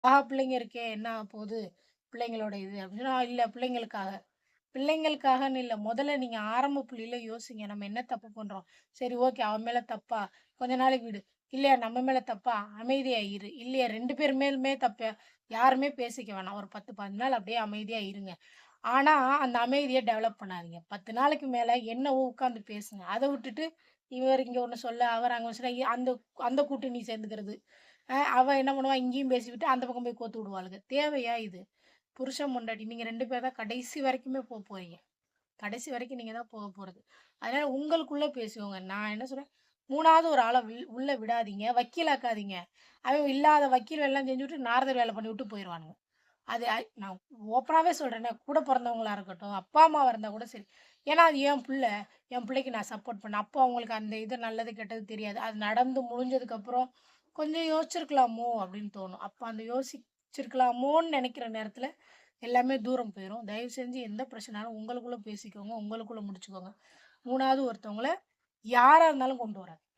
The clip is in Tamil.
பிள்ளைங்க இருக்கே என்ன ஆகப்போகுது? பிள்ளைங்களோட இது அப்டின்னா, இல்ல பிள்ளைங்களுக்காக. பிள்ளைங்களுக்காகன்னு இல்ல. முதல்ல நீங்க ஆரம்ப புள்ளியில யோசிங்க. நம்ம என்ன தப்பு பண்றோம்? சரி ஓகே. அவன் மேல தப்பா? கொஞ்ச நாளைக்கு விடு. இல்லையா நம்ம மேல தப்பா? அமைதியா இரு. இல்லையா 2 பேர் மேலுமே தப்பு. யாருமே பேசிக்க வேணாம். ஒரு 10, 15 நாள் அப்படியே அமைதியா இருங்க. ஆனா, அந்த அமைதிய டெவலப் பண்ணாதீங்க. 10 நாளைக்கு மேல என்னவோ உட்காந்து பேசுங்க. அத விட்டுட்டு, இவர் இங்க ஒண்ணு சொல்ல, அவர் அங்க ஒண்ணு சொல்ல, அந்த அந்த கூட்டணி சேர்ந்துக்கிறது. அவ என்ன பண்ணுவா, இங்கேயும் பேசிவிட்டு அந்த பக்கம் போய் கோத்து விடுவாளுக. தேவையா இது? புருஷன், பொண்டாட்டி நீங்க 2 பேர் தான் கடைசி வரைக்குமே போறீங்க. கடைசி வரைக்கும் நீங்க தான் போறது. அதனால உங்களுக்குள்ள பேசிக்கோங்க. நான் என்ன சொல்றேன், 3வது ஒரு ஆள உள்ள விடாதீங்க. வக்கீலாக்காதீங்க. அவன் இல்லாத வக்கீல் வேலைலாம் செஞ்சுட்டு, நாரதர் வேலை பண்ணிவிட்டு போயிருவானுங்க. அது நான் ஓப்பனாவே சொல்றேனே, கூட பொறந்தவங்களா இருக்கட்டும், அப்பா, அம்மாவா இருந்தா கூட சரி. ஏன்னா, அது என் புள்ள. என் பிள்ளைக்கு நான் சப்போர்ட் பண்ணேன். அப்போ அவங்களுக்கு அந்த இது நல்லது, கெட்டது தெரியாது. அது நடந்து முடிஞ்சதுக்கப்புறம், கொஞ்சம் யோசிச்சிருக்கலாமோ! அப்படின்னு தோணும். அப்ப அந்த யோசிச்சிருக்கலாமோன்னு நெனைக்கிற நேரத்தில, எல்லாமே தூரம் போயிரும். தயவு செஞ்சு எந்த பிரச்சனைனாலும் உங்களுக்குள்ள பேசிக்கோங்க. உங்களுக்குள்ள முடிச்சுக்கோங்க. 3வது ஒருத்தவங்கள யாரா இருந்தாலும் கொண்டு வராதீங்க.